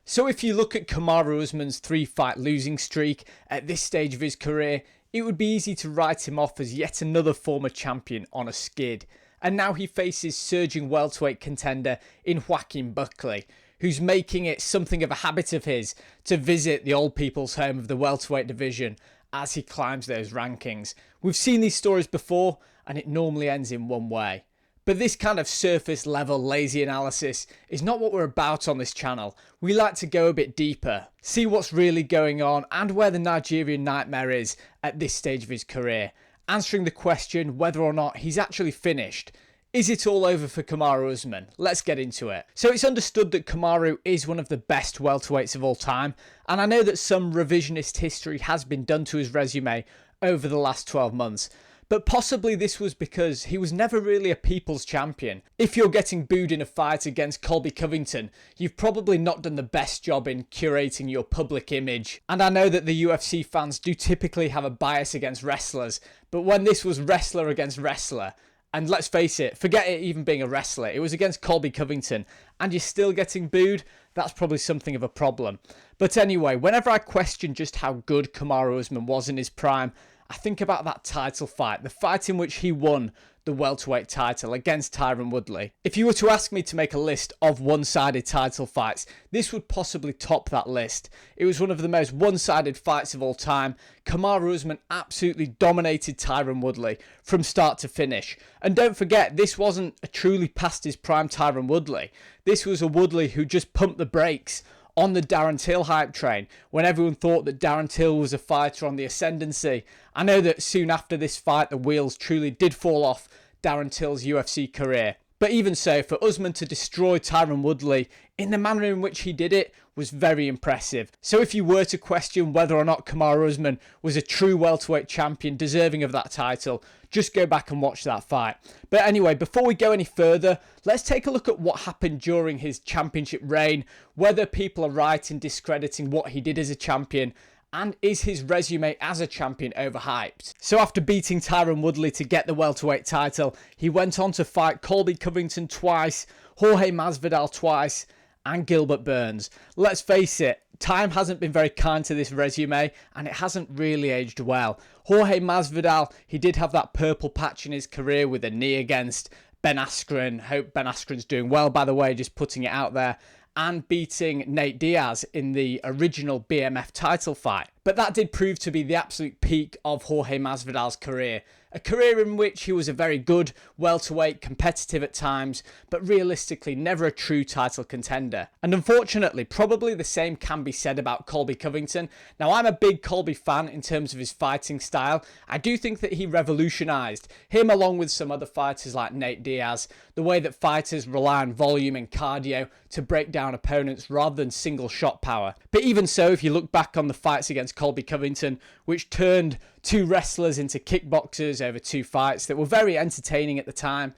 So if you look at Kamaru Usman's 3-fight losing streak at this stage of his career, it would be easy to write him off as yet another former champion on a skid. And now he faces surging welterweight contender in Joaquin Buckley, who's making it something of a habit of his to visit the old people's home of the welterweight division as he climbs those rankings. We've seen these stories before, and it normally ends in one way. But this kind of surface level lazy analysis is not what we're about on this channel. We like to go a bit deeper, see what's really going on and where the Nigerian nightmare is at this stage of his career, answering the question whether or not he's actually finished. Is it all over for Kamaru Usman? Let's get into it. So it's understood that Kamaru is one of the best welterweights of all time, and I know that some revisionist history has been done to his resume over the last 12 months. But possibly this was because he was never really a people's champion. If you're getting booed in a fight against Colby Covington, you've probably not done the best job in curating your public image. And I know that the UFC fans do typically have a bias against wrestlers, but when this was wrestler against wrestler, and let's face it, forget it even being a wrestler, it was against Colby Covington, and you're still getting booed, that's probably something of a problem. But anyway, whenever I question just how good Kamaru Usman was in his prime, I think about that title fight, the fight in which he won the welterweight title against Tyron Woodley. If you were to ask me to make a list of one-sided title fights, this would possibly top that list. It was one of the most one-sided fights of all time. Kamaru Usman absolutely dominated Tyron Woodley from start to finish. And don't forget, this wasn't a truly past his prime Tyron Woodley. This was a Woodley who just pumped the brakes on the Darren Till hype train when everyone thought that Darren Till was a fighter on the ascendancy. I know that soon after this fight the wheels truly did fall off Darren Till's UFC career. But even so, for Usman to destroy Tyron Woodley in the manner in which he did it was very impressive. So if you were to question whether or not Kamaru Usman was a true welterweight champion deserving of that title, just go back and watch that fight. But anyway, before we go any further, let's take a look at what happened during his championship reign, whether people are right in discrediting what he did as a champion, and is his resume as a champion overhyped? So after beating Tyron Woodley to get the welterweight title, he went on to fight Colby Covington twice, Jorge Masvidal twice, and Gilbert Burns. Let's face it, time hasn't been very kind to this resume, and it hasn't really aged well. Jorge Masvidal, he did have that purple patch in his career with a knee against Ben Askren. Hope Ben Askren's doing well, by the way, just putting it out there. And beating Nate Diaz in the original BMF title fight. But that did prove to be the absolute peak of Jorge Masvidal's career. A career in which he was a very good welterweight, competitive at times, but realistically never a true title contender. And unfortunately, probably the same can be said about Colby Covington. Now, I'm a big Colby fan in terms of his fighting style. I do think that he revolutionised him along with some other fighters like Nate Diaz, the way that fighters rely on volume and cardio to break down opponents rather than single shot power. But even so, if you look back on the fights against Colby Covington, which turned two wrestlers into kickboxers over two fights that were very entertaining at the time.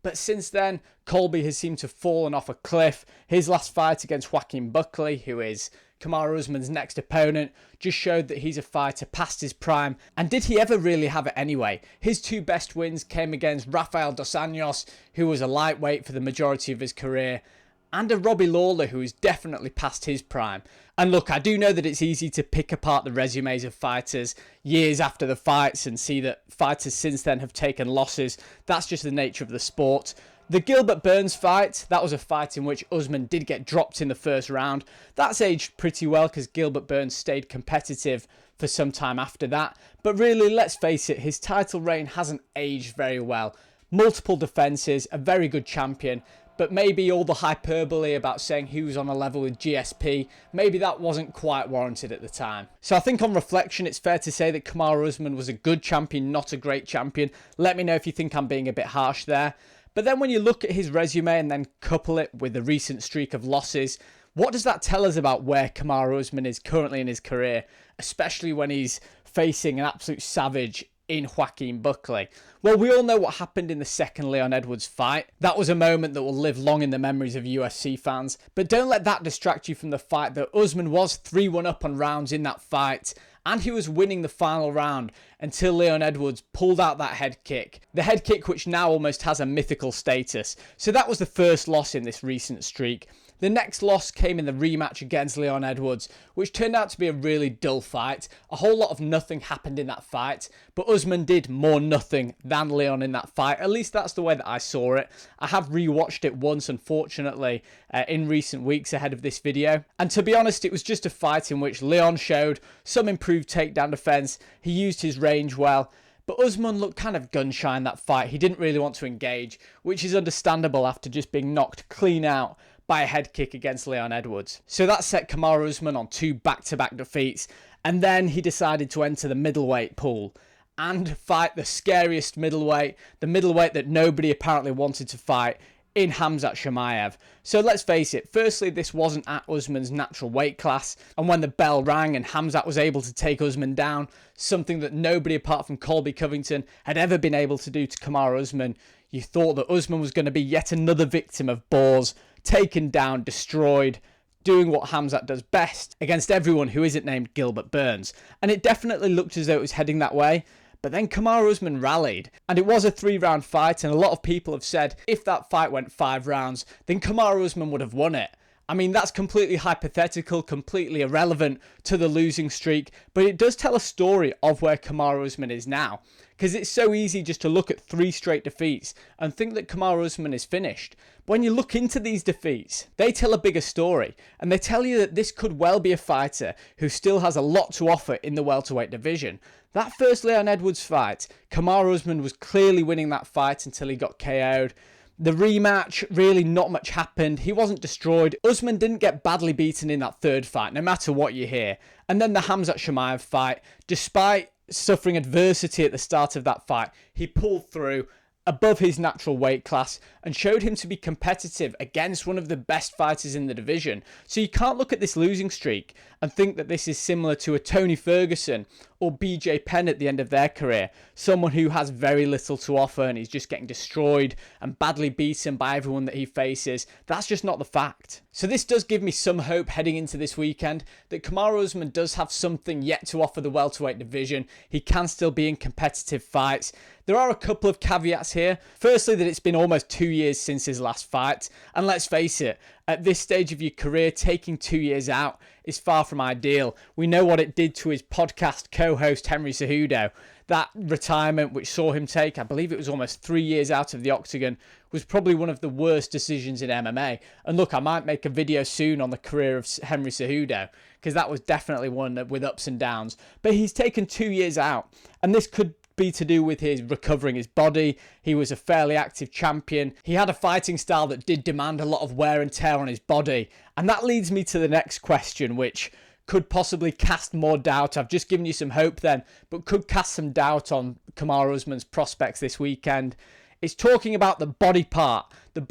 But since then, Colby has seemed to have fallen off a cliff. His last fight against Joaquin Buckley, who is Kamaru Usman's next opponent, just showed that he's a fighter past his prime. And did he ever really have it anyway? His two best wins came against Rafael Dos Anjos, who was a lightweight for the majority of his career, and a Robbie Lawler who is definitely past his prime. And look, I do know that it's easy to pick apart the resumes of fighters years after the fights and see that fighters since then have taken losses. That's just the nature of the sport. The Gilbert Burns fight, that was a fight in which Usman did get dropped in the first round. That's aged pretty well because Gilbert Burns stayed competitive for some time after that. But really, let's face it, his title reign hasn't aged very well. Multiple defences, a very good champion. But maybe all the hyperbole about saying he was on a level with GSP, maybe that wasn't quite warranted at the time. So I think on reflection, it's fair to say that Kamaru Usman was a good champion, not a great champion. Let me know if you think I'm being a bit harsh there. But then when you look at his resume and then couple it with the recent streak of losses, what does that tell us about where Kamaru Usman is currently in his career, especially when he's facing an absolute savage in Joaquin Buckley? Well, we all know what happened in the second Leon Edwards fight. That was a moment that will live long in the memories of UFC fans. But don't let that distract you from the fact that Usman was 3-1 up on rounds in that fight, and he was winning the final round until Leon Edwards pulled out that head kick. The head kick which now almost has a mythical status. So that was the first loss in this recent streak. The next loss came in the rematch against Leon Edwards, which turned out to be a really dull fight. A whole lot of nothing happened in that fight, but Usman did more nothing than Leon in that fight. At least that's the way that I saw it. I have rewatched it once, unfortunately, in recent weeks ahead of this video. And to be honest, it was just a fight in which Leon showed some improved takedown defense. He used his range well. But Usman looked kind of gun-shy in that fight. He didn't really want to engage, which is understandable after just being knocked clean out by a head kick against Leon Edwards. So that set Kamaru Usman on 2 back-to-back defeats, and then he decided to enter the middleweight pool and fight the scariest middleweight, the middleweight that nobody apparently wanted to fight, in Khamzat Chimaev. So let's face it, firstly, this wasn't at Usman's natural weight class, and when the bell rang and Khamzat was able to take Usman down, something that nobody apart from Colby Covington had ever been able to do to Kamaru Usman, you thought that Usman was going to be yet another victim of Boars, taken down, destroyed, doing what Khamzat does best against everyone who isn't named Gilbert Burns. And it definitely looked as though it was heading that way. But then Kamaru Usman rallied, and it was a 3-round fight, and a lot of people have said if that fight went 5 rounds, then Kamaru Usman would have won it. I mean, that's completely hypothetical, completely irrelevant to the losing streak, but it does tell a story of where Kamaru Usman is now. Because it's so easy just to look at 3 straight defeats and think that Kamaru Usman is finished. But when you look into these defeats, they tell a bigger story. And they tell you that this could well be a fighter who still has a lot to offer in the welterweight division. That first Leon Edwards fight, Kamaru Usman was clearly winning that fight until he got KO'd. The rematch, really not much happened. He wasn't destroyed. Usman didn't get badly beaten in that 3rd fight, no matter what you hear. And then the Khamzat Chimaev fight, despite suffering adversity at the start of that fight, he pulled through above his natural weight class and showed him to be competitive against one of the best fighters in the division. So you can't look at this losing streak and think that this is similar to a Tony Ferguson or BJ Penn at the end of their career, someone who has very little to offer and he's just getting destroyed and badly beaten by everyone that he faces. That's just not the fact. So this does give me some hope heading into this weekend that Kamaru Usman does have something yet to offer the welterweight division. He can still be in competitive fights. There are a couple of caveats here. Firstly, that it's been almost 2 years since his last fight. And let's face it, at this stage of your career, taking 2 years out is far from ideal. We know what it did to his podcast co-host, Henry Cejudo. That retirement, which saw him take, I believe it was almost 3 years out of the octagon, was probably one of the worst decisions in MMA. And look, I might make a video soon on the career of Henry Cejudo, because that was definitely one with ups and downs. But he's taken 2 years out, and this could be to do with his recovering his body. He was a fairly active champion. He had a fighting style that did demand a lot of wear and tear on his body. And that leads me to the next question, which could possibly cast more doubt. I've just given you some hope then, but could cast some doubt on Kamaru Usman's prospects this weekend. It's talking about the body part of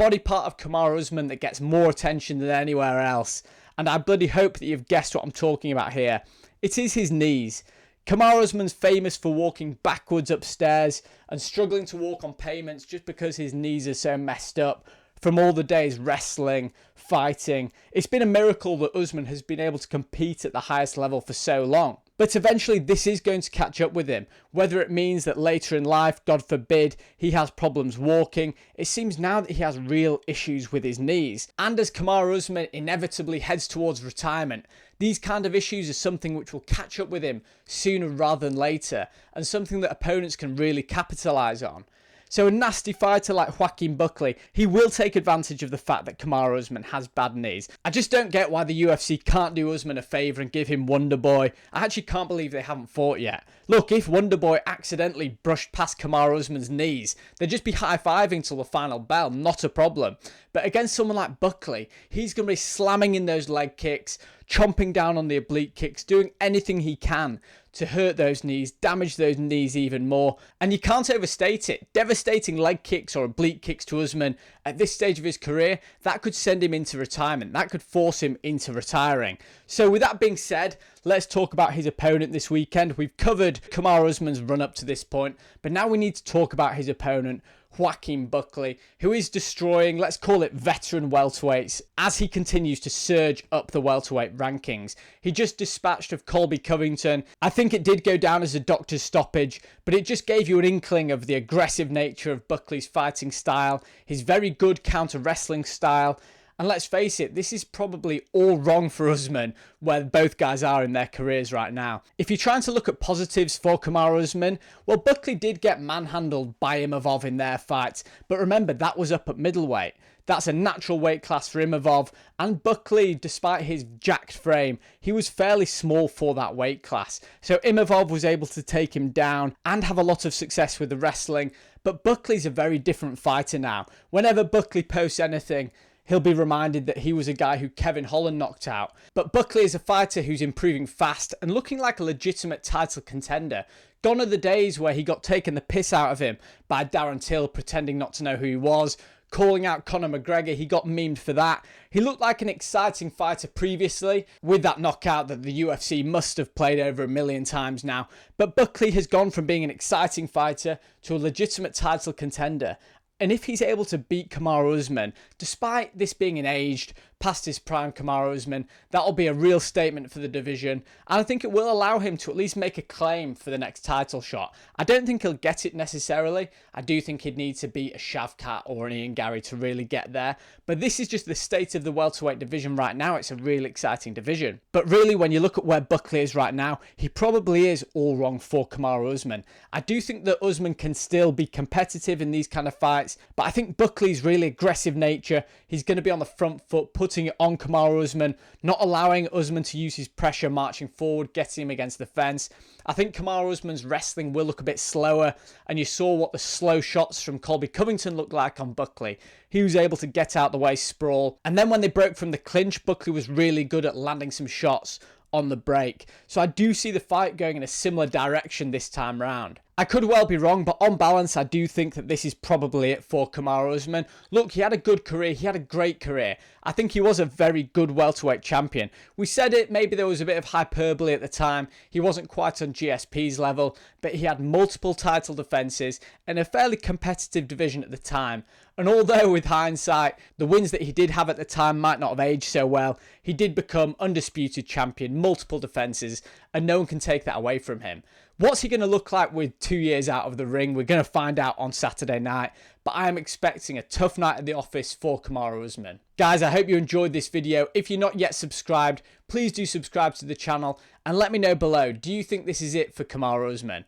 Kamaru Usman that gets more attention than anywhere else. And I bloody hope that you've guessed what I'm talking about here. It is his knees. Kamaru Usman's famous for walking backwards upstairs and struggling to walk on pavements just because his knees are so messed up from all the days wrestling, fighting. It's been a miracle that Usman has been able to compete at the highest level for so long. But eventually this is going to catch up with him. Whether it means that later in life, God forbid, he has problems walking, it seems now that he has real issues with his knees. And as Kamaru Usman inevitably heads towards retirement, these kind of issues are something which will catch up with him sooner rather than later, and something that opponents can really capitalise on. So a nasty fighter like Joaquin Buckley, he will take advantage of the fact that Kamaru Usman has bad knees. I just don't get why the UFC can't do Usman a favour and give him Wonder Boy. I actually can't believe they haven't fought yet. Look, if Wonder Boy accidentally brushed past Kamaru Usman's knees, they'd just be high-fiving till the final bell, not a problem. But against someone like Buckley, he's going to be slamming in those leg kicks, chomping down on the oblique kicks, doing anything he can to hurt those knees, damage those knees even more. And you can't overstate it. Devastating leg kicks or oblique kicks to Usman at this stage of his career, that could send him into retirement. That could force him into retiring. So with that being said, let's talk about his opponent this weekend. We've covered Kamaru Usman's run up to this point, but now we need to talk about his opponent, Joaquin Buckley, who is destroying, let's call it veteran welterweights, as he continues to surge up the welterweight rankings. He just dispatched of Colby Covington. I think it did go down as a doctor's stoppage, but it just gave you an inkling of the aggressive nature of Buckley's fighting style, his very good counter wrestling style, And let's face it, this is probably all wrong for Usman, where both guys are in their careers right now. If you're trying to look at positives for Kamaru Usman, well, Buckley did get manhandled by Imavov in their fight, but remember, that was up at middleweight. That's a natural weight class for Imavov, and Buckley, despite his jacked frame, he was fairly small for that weight class. So Imavov was able to take him down and have a lot of success with the wrestling, but Buckley's a very different fighter now. Whenever Buckley posts anything, he'll be reminded that he was a guy who Kevin Holland knocked out. But Buckley is a fighter who's improving fast and looking like a legitimate title contender. Gone are the days where he got taken the piss out of him by Darren Till pretending not to know who he was, calling out Conor McGregor. He got memed for that. He looked like an exciting fighter previously with that knockout that the UFC must have played over 1 million times now. But Buckley has gone from being an exciting fighter to a legitimate title contender. And if he's able to beat Kamaru Usman, despite this being an aged, past his prime Kamaru Usman, that'll be a real statement for the division. And I think it will allow him to at least make a claim for the next title shot. I don't think he'll get it necessarily. I do think he'd need to beat a Shavkat or an Ian Gary to really get there. But this is just the state of the welterweight division right now. It's a really exciting division. But really, when you look at where Buckley is right now, he probably is all wrong for Kamaru Usman. I do think that Usman can still be competitive in these kind of fights, but I think Buckley's really aggressive nature, he's going to be on the front foot, putting it on Kamaru Usman, not allowing Usman to use his pressure marching forward, getting him against the fence. I think Kamaru Usman's wrestling will look a bit slower, and you saw what the slow shots from Colby Covington looked like on Buckley. He was able to get out the way, sprawl, and then when they broke from the clinch, Buckley was really good at landing some shots on the break. So I do see the fight going in a similar direction this time round. I could well be wrong, but on balance, I do think that this is probably it for Kamaru Usman. Look, he had a good career. He had a great career. I think he was a very good welterweight champion. We said it, maybe there was a bit of hyperbole at the time. He wasn't quite on GSP's level, but he had multiple title defenses and a fairly competitive division at the time. And although with hindsight, the wins that he did have at the time might not have aged so well, he did become undisputed champion, multiple defenses, and no one can take that away from him. What's he going to look like with 2 years out of the ring? We're going to find out on Saturday night, but I am expecting a tough night at the office for Kamaru Usman. Guys, I hope you enjoyed this video. If you're not yet subscribed, please do subscribe to the channel and let me know below, do you think this is it for Kamaru Usman?